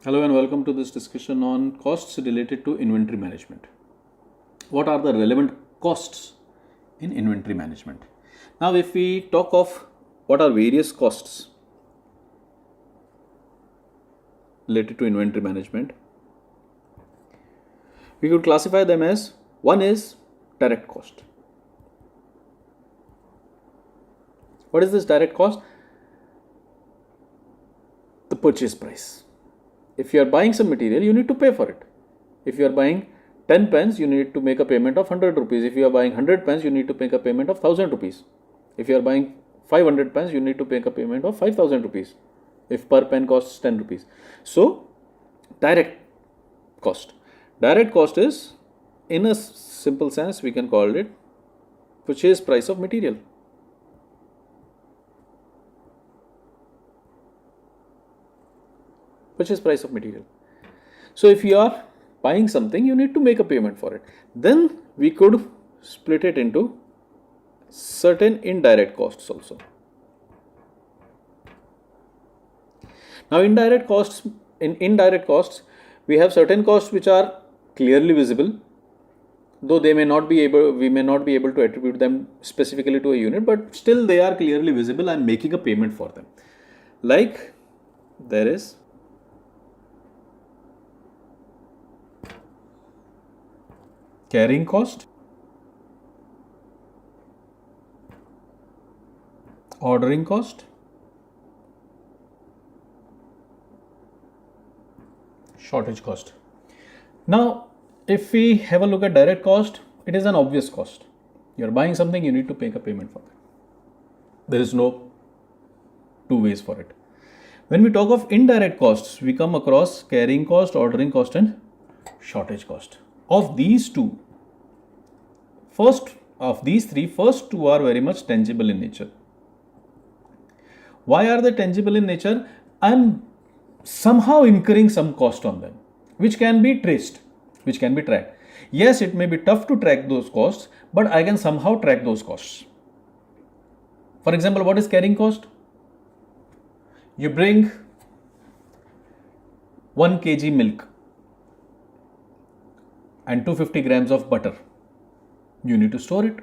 Hello and welcome to this discussion on costs related to inventory management. What are the relevant costs in inventory management? Now, if we talk of what are various costs related to inventory management, we could classify them as one is direct cost. What is this direct cost? The purchase price. If you are buying some material, you need to pay for it. If you are buying 10 pens, you need to make a payment of 100 rupees. If you are buying 100 pens, you need to make a payment of 1000 rupees. If you are buying 500 pens, you need to make a payment of 5000 rupees. If per pen costs 10 rupees. So, direct cost. Direct cost is, in a simple sense, we can call it purchase price of material. Purchase price of material. So if you are buying something, you need to make a payment for it. Then we could split it into certain indirect costs also. Now in indirect costs, we have certain costs which are clearly visible, though we may not be able to attribute them specifically to a unit, but still they are clearly visible. I am making a payment for them. Like there is carrying cost, ordering cost, shortage cost. Now, if we have a look at direct cost, it is an obvious cost. You are buying something, you need to make a payment for that. There is no two ways for it. When we talk of indirect costs, we come across carrying cost, ordering cost, and shortage cost. Of these two, first two are very much tangible in nature. Why are they tangible in nature? I am somehow incurring some cost on them, which can be traced, which can be tracked. Yes, it may be tough to track those costs, but I can somehow track those costs. For example, what is carrying cost? You bring 1 kg milk and 250 grams of butter. You need to store it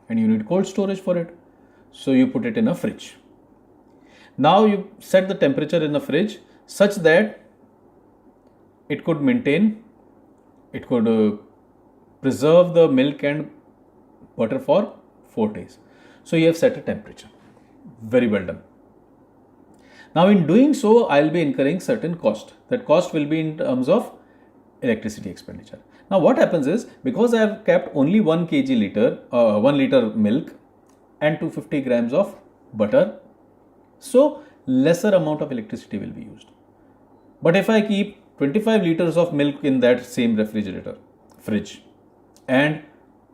and you need cold storage for it. So you put it in a fridge. Now you set the temperature in the fridge such that it could preserve the milk and butter for 4 days. So you have set a temperature. Very well done. Now in doing so, I'll be incurring certain cost. That cost will be in terms of electricity expenditure. Now what happens is, because I have kept only 1 liter milk and 250 grams of butter, so lesser amount of electricity will be used. But if I keep 25 liters of milk in that same fridge and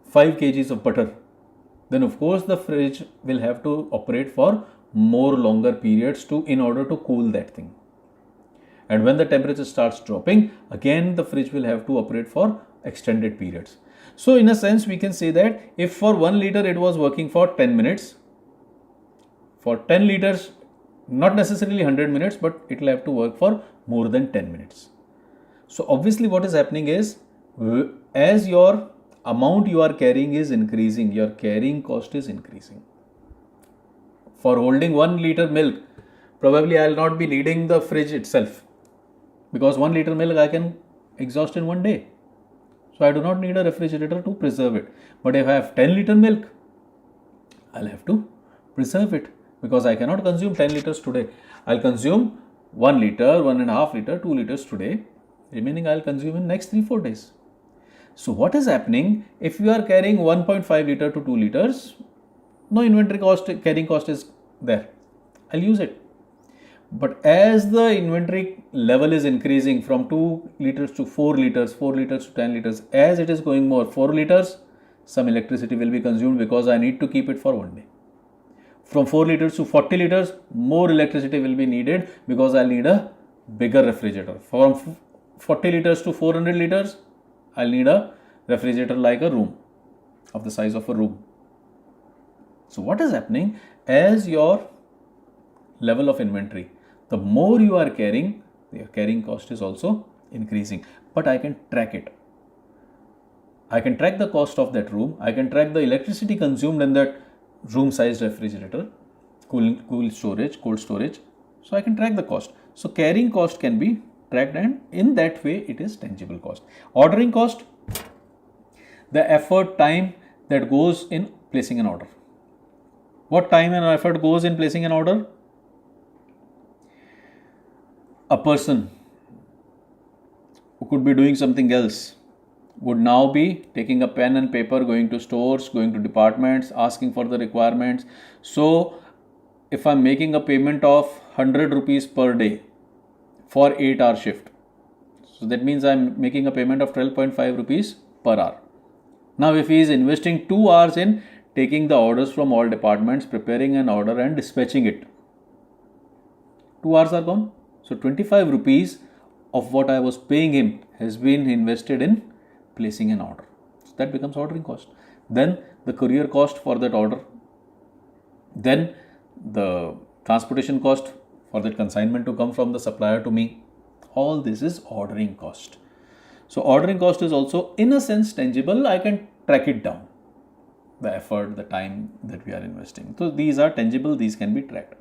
5 kgs of butter, then of course the fridge will have to operate for more longer periods in order to cool that thing. And when the temperature starts dropping, again the fridge will have to operate for extended periods. So in a sense, we can say that if for 1 liter it was working for 10 minutes, for 10 liters, not necessarily 100 minutes, but it will have to work for more than 10 minutes. So obviously what is happening is, as your amount you are carrying is increasing, your carrying cost is increasing. For holding 1 liter milk, probably I will not be needing the fridge itself, because 1 liter milk I can exhaust in 1 day. So I do not need a refrigerator to preserve it. But if I have 10 liter milk, I'll have to preserve it, because I cannot consume 10 liters today. I'll consume 1 liter, 1.5 liter, 2 liters today. Remaining I'll consume in next 3-4 days. So what is happening, if you are carrying 1.5 liter to 2 liters, no inventory cost, carrying cost is there. I'll use it. But as the inventory level is increasing from 2 liters to 4 liters, 4 liters to 10 liters, as it is going more 4 liters, some electricity will be consumed because I need to keep it for 1 day. From 4 liters to 40 liters, more electricity will be needed because I'll need a bigger refrigerator. From 40 liters to 400 liters, I'll need a refrigerator like a room, of the size of a room. So what is happening, as your level of inventory, the more you are carrying, Your carrying cost is also increasing, but I can track it. I can track the cost of that room. I can track the electricity consumed in that room sized refrigerator, cold storage. So I can track the cost. So carrying cost can be tracked, and in that way it is tangible cost. Ordering cost, the effort, time that goes in placing an order. What time and effort goes in placing an order? A person who could be doing something else would now be taking a pen and paper, going to stores, going to departments, asking for the requirements. So if I'm making a payment of 100 rupees per day for 8-hour shift, so that means I'm making a payment of 12.5 rupees per hour. Now if he is investing 2 hours in taking the orders from all departments, preparing an order and dispatching it, 2 hours are gone. So 25 rupees of what I was paying him has been invested in placing an order. So that becomes ordering cost. Then the courier cost for that order. Then the transportation cost for that consignment to come from the supplier to me. All this is ordering cost. So ordering cost is also in a sense tangible. I can track it down. The effort, the time that we are investing. So these are tangible, these can be tracked.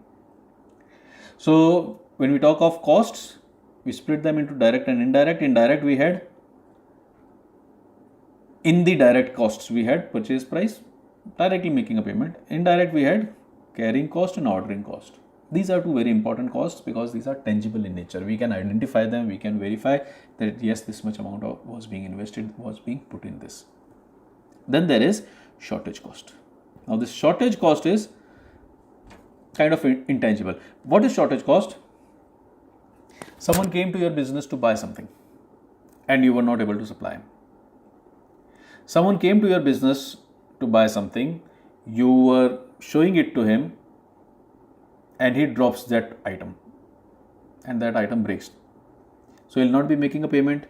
So when we talk of costs, we split them into direct and indirect. Indirect we had, in the direct costs we had purchase price, directly making a payment. Indirect we had carrying cost and ordering cost. These are two very important costs because these are tangible in nature. We can identify them, we can verify that yes, this much amount was being invested, was being put in this. Then there is shortage cost. Now this shortage cost is kind of intangible. What is shortage cost? Someone came to your business to buy something and you were not able to supply him. Someone came to your business to buy something, you were showing it to him and he drops that item and that item breaks. So he'll not be making a payment.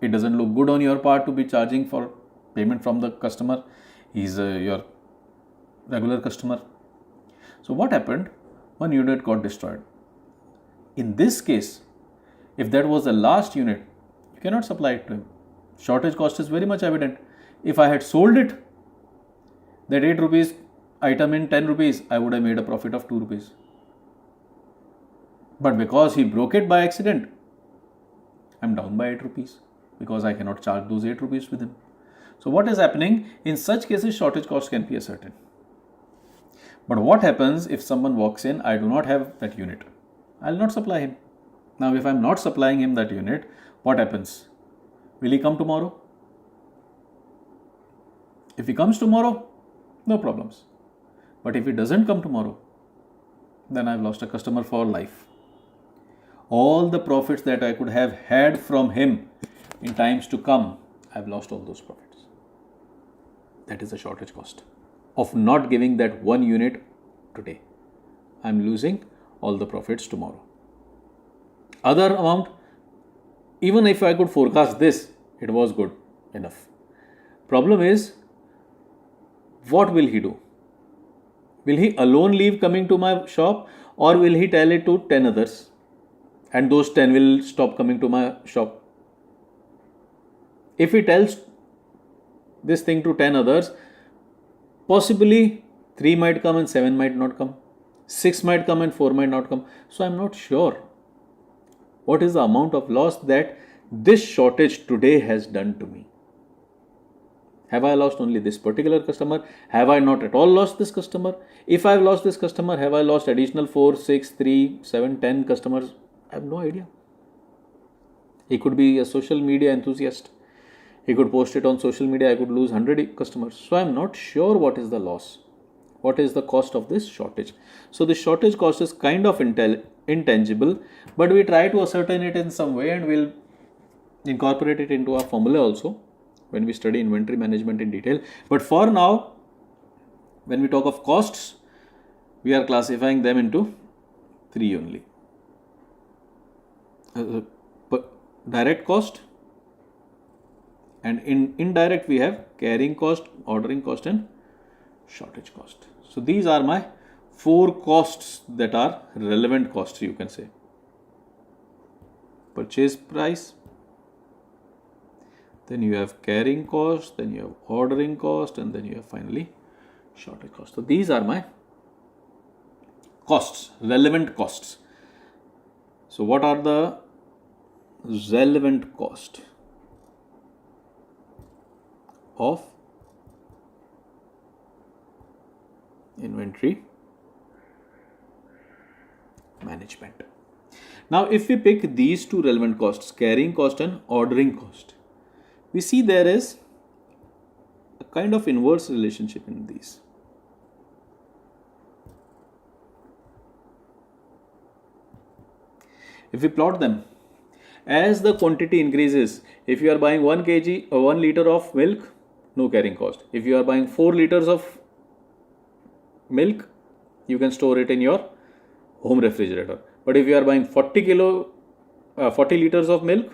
It doesn't look good on your part to be charging for payment from the customer. He's your regular customer. So what happened? One unit got destroyed. In this case, if that was the last unit, you cannot supply it to him. Shortage cost is very much evident. If I had sold it, that 8 rupees item in 10 rupees, I would have made a profit of 2 rupees. But because he broke it by accident, I'm down by 8 rupees because I cannot charge those 8 rupees with him. So what is happening? In such cases, shortage cost can be ascertained. But what happens if someone walks in, I do not have that unit, I'll not supply him. Now if I'm not supplying him that unit, what happens? Will he come tomorrow? If he comes tomorrow, no problems. But if he doesn't come tomorrow, then I've lost a customer for life. All the profits that I could have had from him in times to come, I've lost all those profits. That is the shortage cost of not giving that one unit today. I'm losing all the profits tomorrow. Other amount, even if I could forecast this, it was good enough. Problem is, what will he do? Will he alone leave coming to my shop, or will he tell it to 10 others and those 10 will stop coming to my shop? If he tells this thing to 10 others, possibly 3 might come and 7 might not come. 6 might come and 4 might not come. So I'm not sure what is the amount of loss that this shortage today has done to me. Have I lost only this particular customer? Have I not at all lost this customer? If I've lost this customer, have I lost additional 4, 6, 3, 7, 10 customers? I have no idea. He could be a social media enthusiast. He could post it on social media. I could lose 100 customers. So I'm not sure what is the loss. What is the cost of this shortage? So the shortage cost is kind of intangible, but we try to ascertain it in some way and we'll incorporate it into our formula also when we study inventory management in detail. But for now, when we talk of costs, we are classifying them into 3 only. Direct cost, and in indirect we have carrying cost, ordering cost and shortage cost. So these are my 4 costs that are relevant costs, you can say. purchase price, then you have carrying cost, then you have ordering cost, and then you have finally shortage cost. So these are my costs, relevant costs. So what are the relevant cost of inventory management? Now if we pick these two relevant costs, carrying cost and ordering cost, we see there is a kind of inverse relationship in these. If we plot them, as the quantity increases, if you are buying 1 kg or 1 liter of milk, no carrying cost. If you are buying 4 liters of milk, you can store it in your home refrigerator. But if you are buying 40 liters of milk,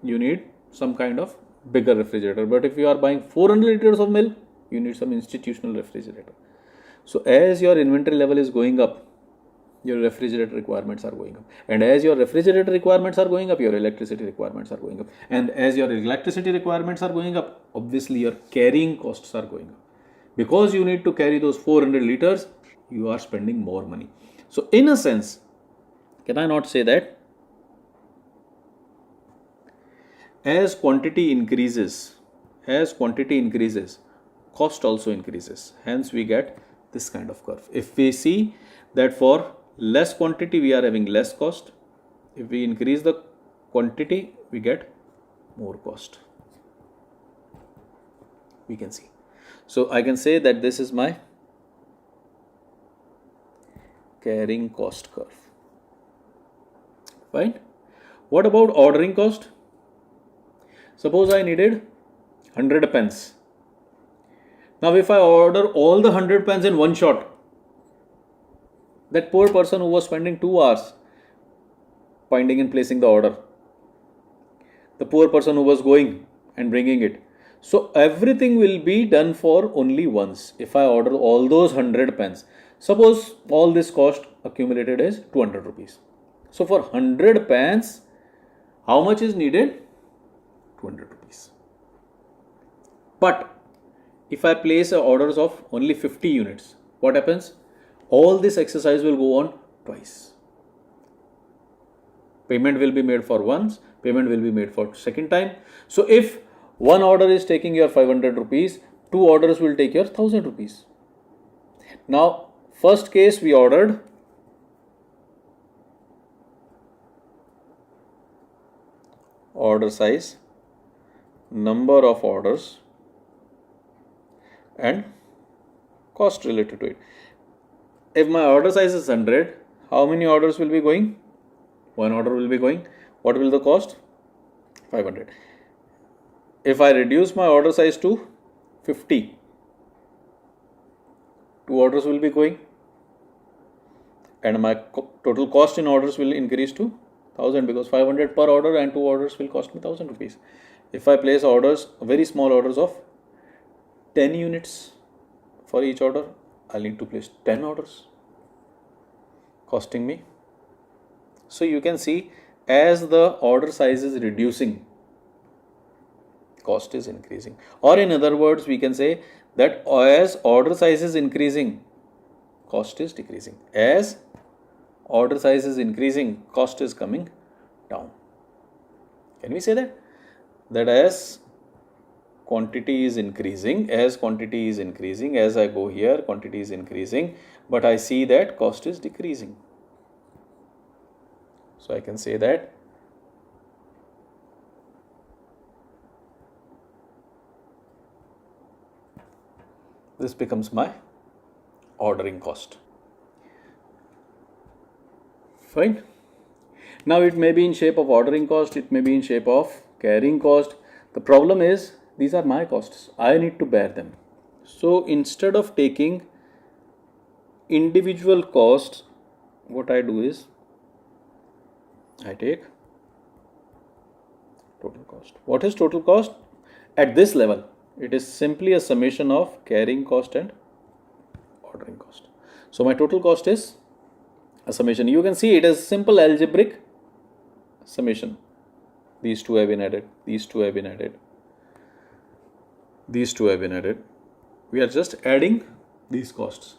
you need some kind of bigger refrigerator. But if you are buying 400 liters of milk, you need some institutional refrigerator. So as your inventory level is going up, your refrigerator requirements are going up, and as your refrigerator requirements are going up, your electricity requirements are going up, and as your electricity requirements are going up, obviously your carrying costs are going up. Because you need to carry those 400 liters, you are spending more money. So in a sense, can I not say that as quantity increases, cost also increases. Hence we get this kind of curve. If we see that for less quantity we are having less cost, if we increase the quantity we get more cost, we can see. So I can say that this is my carrying cost curve. Fine. What about ordering cost? Suppose I needed 100 pens. Now if I order all the 100 pens in one shot, that poor person who was spending 2 hours finding and placing the order, the poor person who was going and bringing it, so everything will be done for only once. If I order all those 100 pens, suppose all this cost accumulated is 200 rupees. So for 100 pens, how much is needed? 200 rupees. But if I place orders of only 50 units, what happens? All this exercise will go on twice. Payment will be made for once, payment will be made for second time. So if one order is taking your 500 rupees, 2 orders will take your 1000 rupees. Now, first case we ordered order size, number of orders, and cost related to it. If my order size is 100, how many orders will be going? One order will be going. What will the cost? 500. If I reduce my order size to 50, 2 orders will be going, and my total cost in orders will increase to 1000, because 500 per order and 2 orders will cost me 1000 rupees. If I place orders, very small orders of 10 units for each order, I'll need to place 10 orders, costing me. So you can see, as the order size is reducing, cost is increasing. Or in other words, we can say that as order size is increasing, cost is decreasing. As order size is increasing, cost is coming down. Can we say that? That as quantity is increasing, as I go here, quantity is increasing, but I see that cost is decreasing. So I can say that this becomes my ordering cost. Fine. Now it may be in shape of ordering cost, it may be in shape of carrying cost. The problem is, these are my costs. I need to bear them. So instead of taking individual costs, what I do is, I take total cost. What is total cost? At this level, it is simply a summation of carrying cost and ordering cost. So my total cost is a summation. You can see it is simple algebraic summation. These two have been added. These two have been added. These two have been added. We are just adding these costs.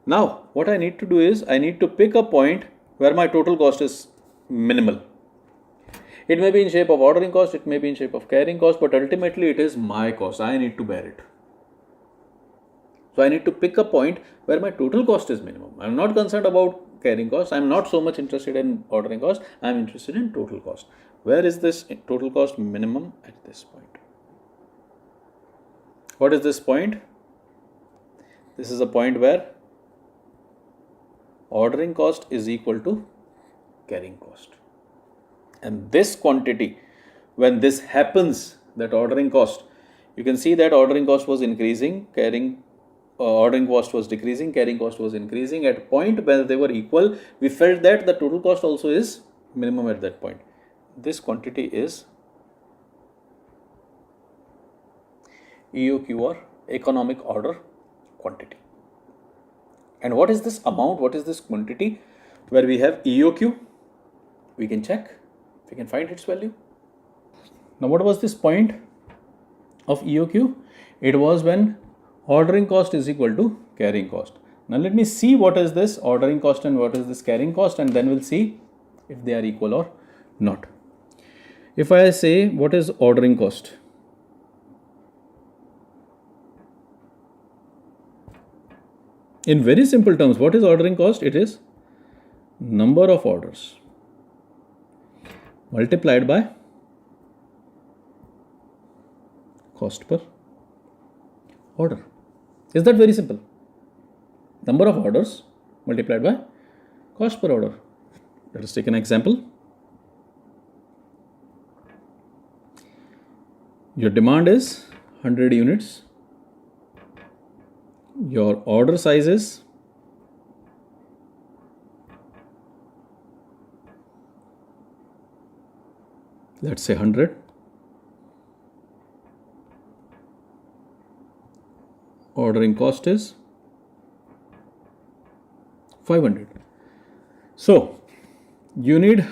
Now, what I need to do is I need to pick a point where my total cost is minimal. It may be in shape of ordering cost, it may be in shape of carrying cost, but ultimately it is my cost. I need to bear it. So I need to pick a point where my total cost is minimum. I'm not concerned about carrying cost. I'm not so much interested in ordering cost. I'm interested in total cost. Where is this total cost minimum? At this point. What is this point? This is a point where ordering cost is equal to carrying cost. And this quantity, when this happens, that ordering cost, you can see that ordering cost was increasing, ordering cost was decreasing, carrying cost was increasing. At a point where they were equal, we felt that the total cost also is minimum at that point. This quantity is EOQ, or economic order quantity. And what is this amount? What is this quantity? Where we have EOQ, we can check. We can find its value. Now, what was this point of EOQ? It was when ordering cost is equal to carrying cost. Now, let me see what is this ordering cost and what is this carrying cost, and then we'll see if they are equal or not. If I say what is ordering cost? In very simple terms, what is ordering cost? It is number of orders multiplied by cost per order. Is that very simple? Number of orders multiplied by cost per order. Let us take an example. Your demand is 100 units. Your order size is let's say 100. Ordering cost is 500. So you need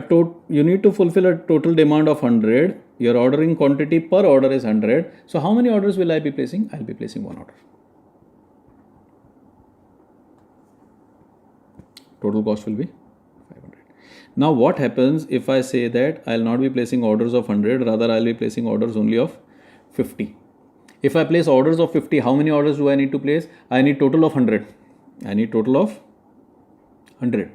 to fulfill a total demand of 100. Your ordering quantity per order is 100. So how many orders will I be placing? I'll be placing one order. Total cost will be 500. Now what happens if I say that I'll not be placing orders of 100, rather I'll be placing orders only of 50. If I place orders of 50, how many orders do I need to place? I need total of 100. I need total of 100.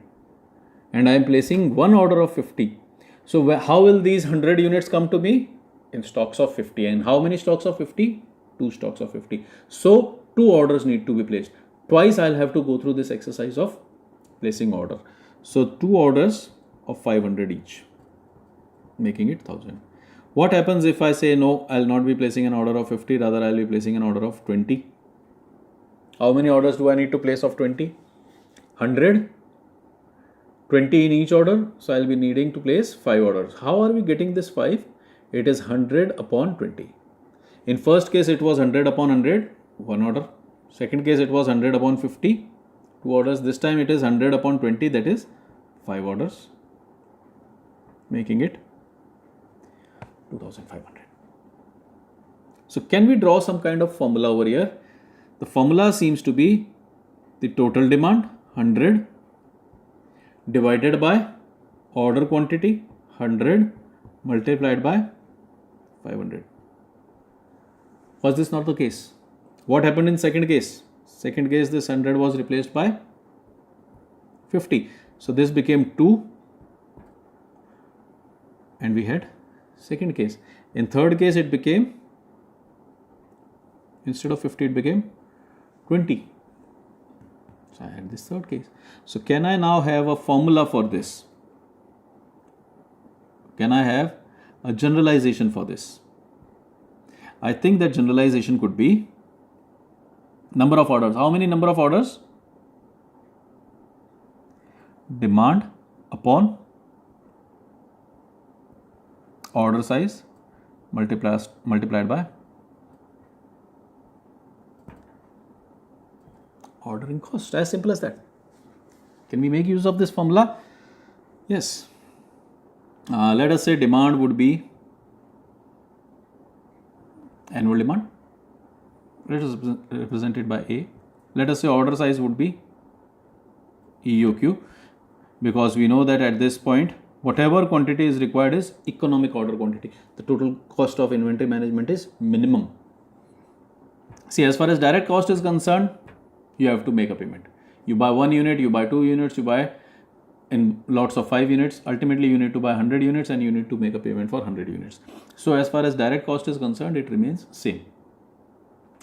And I am placing one order of 50. So how will these 100 units come to me? In stocks of 50. And how many stocks of 50? 2 stocks of 50. So 2 orders need to be placed. Twice I'll have to go through this exercise of placing order. So 2 orders of 500 each, making it 1000. What happens if I say no, I'll not be placing an order of 50, rather I'll be placing an order of 20. How many orders do I need to place of 20? 100, 20 in each order. So I'll be needing to place 5 orders. How are we getting this 5? It is 100 upon 20. In first case it was 100 upon 100, 1 order. Second case it was 100 upon 50, 2 orders. This time it is 100 upon 20, that is 5 orders, making it 2500. So can we draw some kind of formula over here? The formula seems to be the total demand 100 divided by order quantity 100 multiplied by 500. Was this not the case? What happened in second case? Second case, this 100 was replaced by 50. So this became 2 and we had second case. In third case it became, instead of 50 it became 20. So I had this third case. So can I now have a formula for this? Can I have a generalization for this? I think that generalization could be number of orders. How many number of orders? Demand upon order size multiplied by ordering cost. As simple as that. Can we make use of this formula? Yes. Let us say demand would be annual demand. Let us represent it by A. Let us say order size would be EOQ, because we know that at this point whatever quantity is required is economic order quantity. The total cost of inventory management is minimum. See, as far as direct cost is concerned, you have to make a payment. You buy 1 unit, you buy 2 units, you buy in lots of 5 units. Ultimately, you need to buy 100 units and you need to make a payment for 100 units. So, as far as direct cost is concerned, it remains same.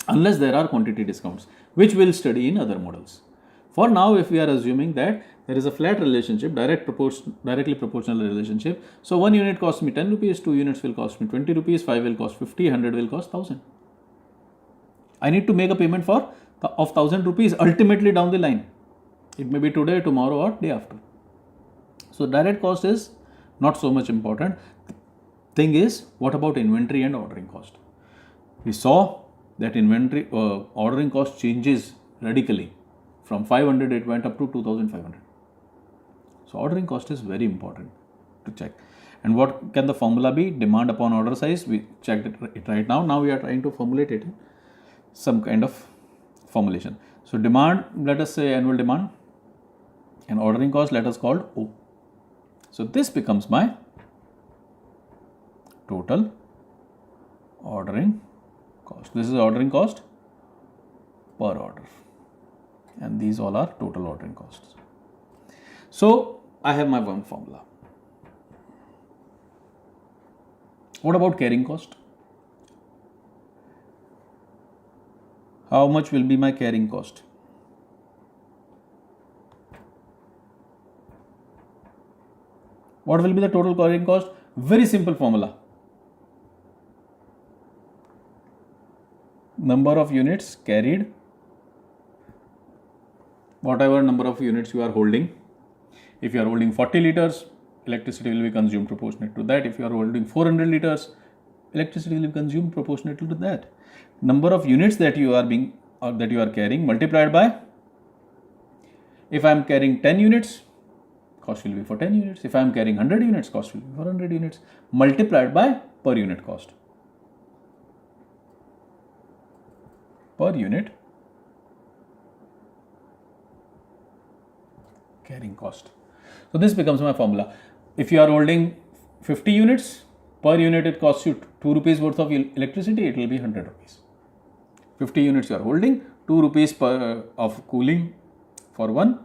Unless there are quantity discounts, which we'll study in other models. For now, if we are assuming that there is a flat relationship, directly proportional relationship. So, 1 unit costs me 10 rupees, 2 units will cost me 20 rupees, 5 will cost 50, 100 will cost 1000. I need to make a payment of 1000 rupees ultimately down the line. It may be today, tomorrow, or day after. So, direct cost is not so much important. Thing is, what about inventory and ordering cost? We saw that inventory ordering cost changes radically. From 500 it went up to 2500. So, ordering cost is very important to check. And what can the formula be? Demand upon order size. We checked it right now. Now we are trying to formulate it in some kind of formulation. So, demand, let us say annual demand, and ordering cost let us call O. So, this becomes my total ordering cost. This is ordering cost per order, and these all are total ordering costs. So, I have my one formula. What about carrying cost? How much will be my carrying cost? What will be the total carrying cost? Very simple formula. Number of units carried, whatever number of units you are holding. If you are holding 40 liters, electricity will be consumed proportionate to that. If you are holding 400 liters, electricity will be consumed proportionate to that. Number of units that you are carrying multiplied by, if I am carrying 10 units, cost will be for 10 units. If I am carrying 100 units, cost will be for 100 units, multiplied by per unit cost. Per unit carrying cost. So, this becomes my formula. If you are holding 50 units, per unit it costs you 2 rupees worth of electricity, it will be 100 rupees. 50 units you are holding, 2 rupees per of cooling for 1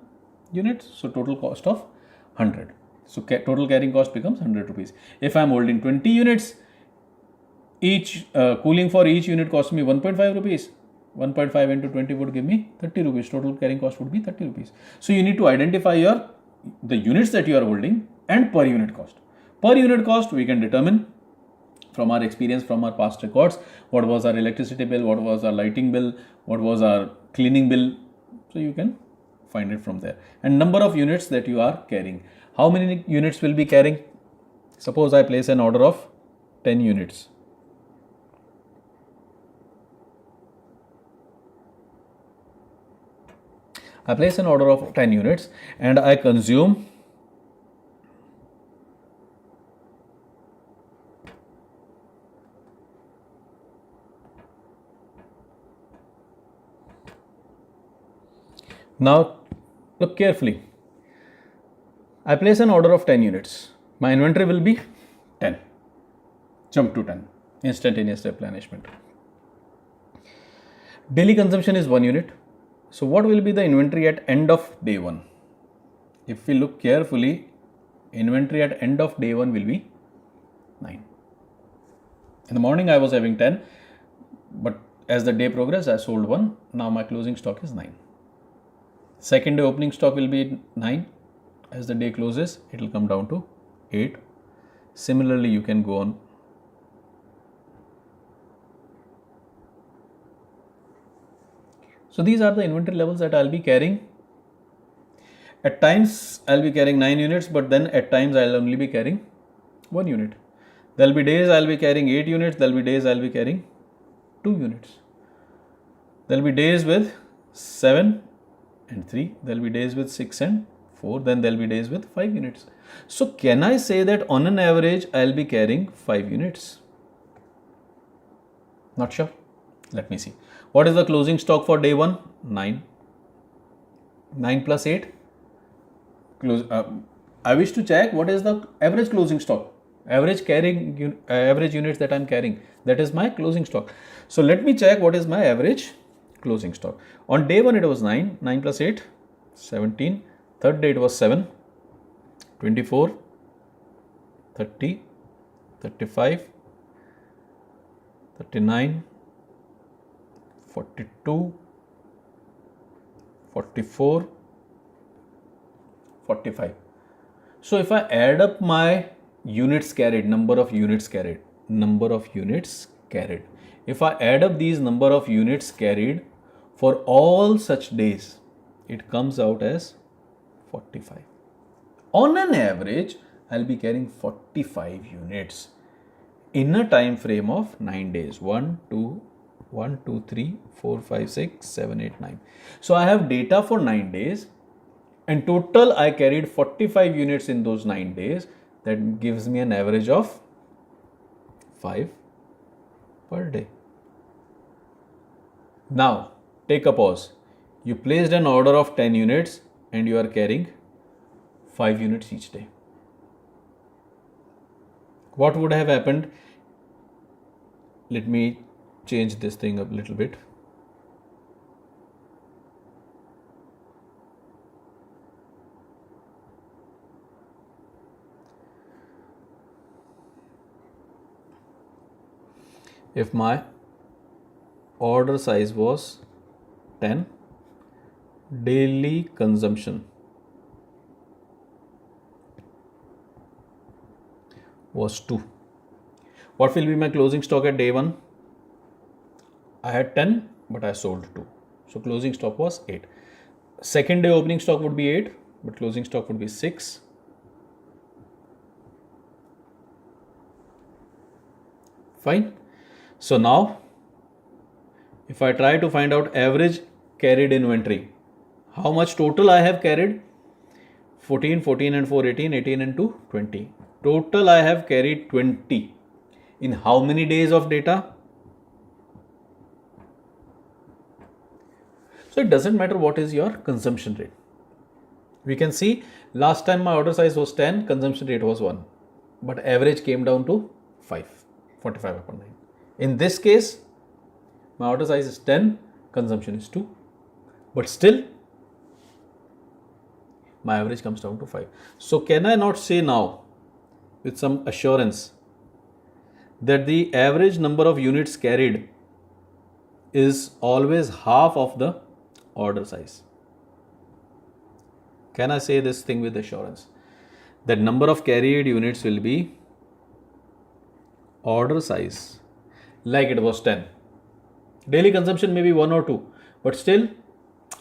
unit, so total cost of 100. So, total carrying cost becomes 100 rupees. If I am holding 20 units, each cooling for each unit costs me 1.5 rupees. 1.5 into 20 would give me 30 rupees. Total carrying cost would be 30 rupees. So, you need to identify the units that you are holding and per unit cost. Per unit cost we can determine from our experience, from our past records, what was our electricity bill, what was our lighting bill, what was our cleaning bill. So, you can find it from there. And number of units that you are carrying. How many units will be carrying? Suppose I place an order of 10 units. I place an order of 10 units and I consume now look carefully. I place an order of 10 units. My inventory will be 10. Jump to 10. Instantaneous replenishment. Daily consumption is 1 unit. So, what will be the inventory at end of day 1? If we look carefully, inventory at end of day 1 will be 9. In the morning I was having 10, but as the day progressed I sold 1. Now my closing stock is 9. Second day opening stock will be 9. As the day closes, it will come down to 8. Similarly, you can go on. So, these are the inventory levels that I will be carrying. At times, I will be carrying 9 units, but then at times I will only be carrying 1 unit. There will be days I will be carrying 8 units, there will be days I will be carrying 2 units. There will be days with 7 and 3, there will be days with 6 and 4, then there will be days with 5 units. So can I say that on an average I'll be carrying 5 units? Not sure. Let me see. What is the closing stock for day 1? 9. 9 plus 8. I wish to check what is the average closing stock. Average units that I'm carrying. That is my closing stock. So let me check what is my average closing stock. On day 1 it was 9. 9 plus 8. 17. Third day it was 7. 24. 30. 35. 39, 42, 44, 45. So if I add up my units carried, number of units carried, if I add up these number of units carried for all such days, it comes out as 45. On an average, I'll be carrying 45 units in a time frame of 9 days. 1, 2, 3, 4, 5, 6, 7, 8, 9. So I have data for 9 days and total I carried 45 units in those 9 days. That gives me an average of 5 per day. Now take a pause. You placed an order of 10 units and you are carrying 5 units each day. What would have happened? Let me change this thing up a little bit. If my order size was 10, daily consumption was 2. What will be my closing stock at day 1? I had 10, but I sold 2. So closing stock was 8. Second day opening stock would be 8, but closing stock would be 6. Fine. So now, if I try to find out average carried inventory, how much total I have carried? 14, 14 and 4, 18, 18 and 2, 20. Total I have carried 20. In how many days of data? So it doesn't matter what is your consumption rate. We can see last time my order size was 10, consumption rate was 1. But average came down to 5, 45 upon 9. In this case, my order size is 10, consumption is 2. But still, my average comes down to 5. So can I not say now with some assurance that the average number of units carried is always half of the order size? Can I say this thing with assurance? That number of carried units will be order size, like it was 10. Daily consumption may be 1 or 2, but still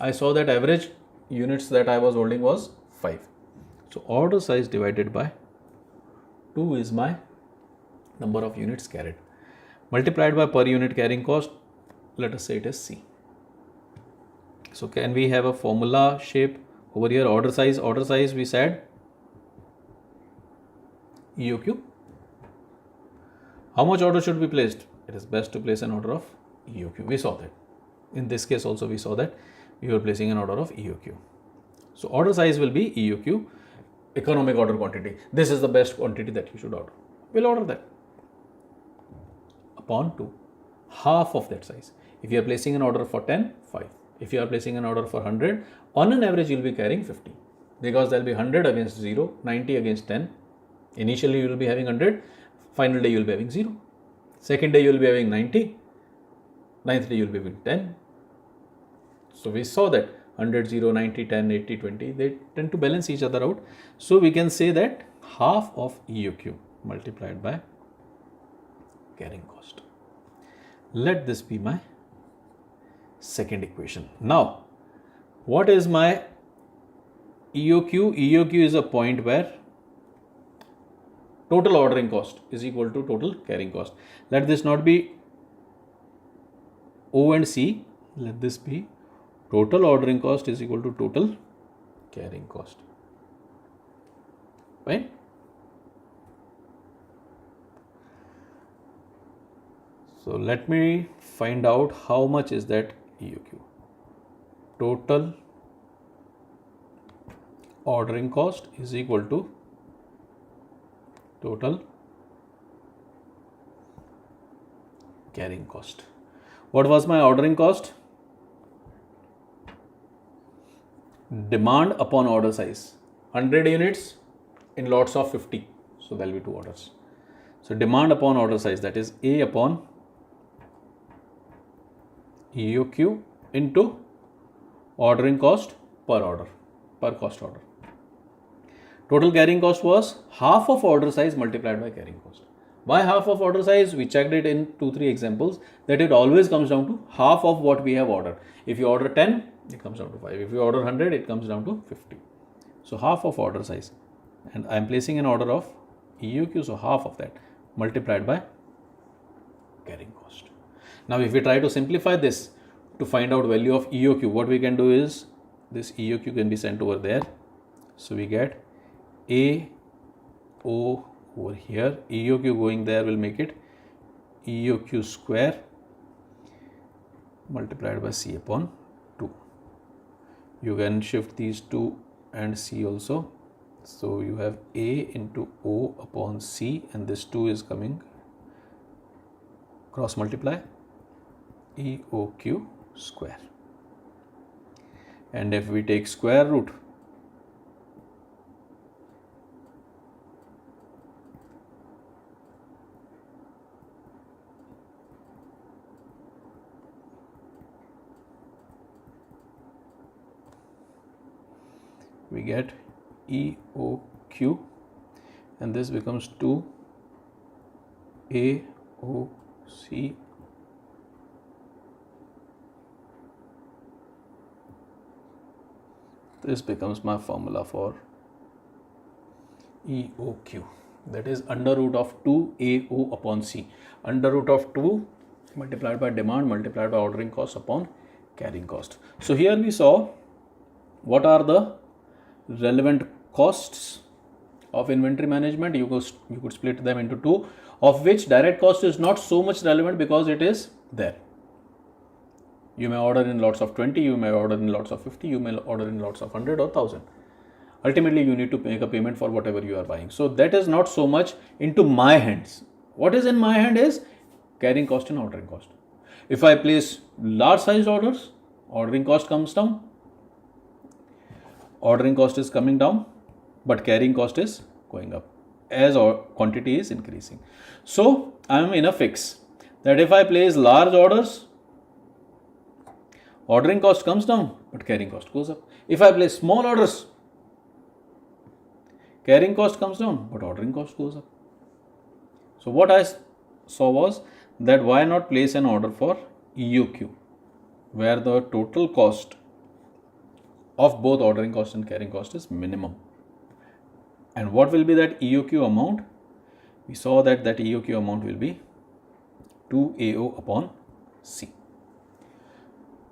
I saw that average units that I was holding was 5. So order size divided by 2 is my number of units carried. Multiplied by per unit carrying cost, let us say it is C. So can we have a formula shape over here? Order size we said EOQ. How much order should be placed? It is best to place an order of EOQ. We saw that. In this case also we saw that we were placing an order of EOQ. So order size will be EOQ, economic order quantity. This is the best quantity that you should order. We'll order that upon 2, half of that size. If you are placing an order for 10, 5. If you are placing an order for 100, on an average you will be carrying 50, because there will be 100 against 0, 90 against 10. Initially you will be having 100, final day you will be having 0. Second day you will be having 90, ninth day you will be having 10. So we saw that 100, 0, 90, 10, 80, 20, they tend to balance each other out. So we can say that half of EOQ multiplied by carrying cost. Let this be my second equation. Now, what is my EOQ? EOQ is a point where total ordering cost is equal to total carrying cost. Let this not be O and C. Let this be total ordering cost is equal to total carrying cost. Fine. So let me find out how much is that EOQ. Total ordering cost is equal to total carrying cost. What was my ordering cost? Demand upon order size. 100 units in lots of 50. So there will be 2 orders. So demand upon order size, that is A upon EOQ into ordering cost per order, per cost order. Total carrying cost was half of order size multiplied by carrying cost. Why half of order size? We checked it in 2-3 examples that it always comes down to half of what we have ordered. If you order 10, it comes down to 5. If you order 100, it comes down to 50. So half of order size. And I am placing an order of EOQ, so half of that multiplied by carrying cost. Now if we try to simplify this to find out value of EOQ, what we can do is this EOQ can be sent over there. So we get AO over here. EOQ going there will make it EOQ square multiplied by C upon 2. You can shift these 2 and C also. So you have A into O upon C, and this 2 is coming cross multiply EOQ square. And if we take square root, we get EOQ, and this becomes 2 AOC this becomes my formula for EOQ, that is under root of 2 AO upon C. Under root of 2 multiplied by demand multiplied by ordering cost upon carrying cost. So here we saw what are the relevant costs of inventory management. You could split them into 2, of which direct cost is not so much relevant because it is there. You may order in lots of 20, you may order in lots of 50, you may order in lots of 100 or 1000. Ultimately, you need to make a payment for whatever you are buying. So that is not so much into my hands. What is in my hand is carrying cost and ordering cost. If I place large sized orders, ordering cost comes down. Ordering cost is coming down, but carrying cost is going up as our quantity is increasing. So I am in a fix that if I place large orders, ordering cost comes down, but carrying cost goes up. If I place small orders, carrying cost comes down, but ordering cost goes up. So what I saw was that why not place an order for EOQ, where the total cost of both ordering cost and carrying cost is minimum. And what will be that EOQ amount? We saw that EOQ amount will be 2AO upon C.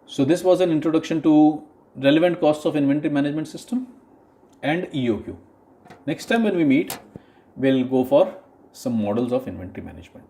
So this was an introduction to relevant costs of inventory management system and EOQ. Next time when we meet, we'll go for some models of inventory management.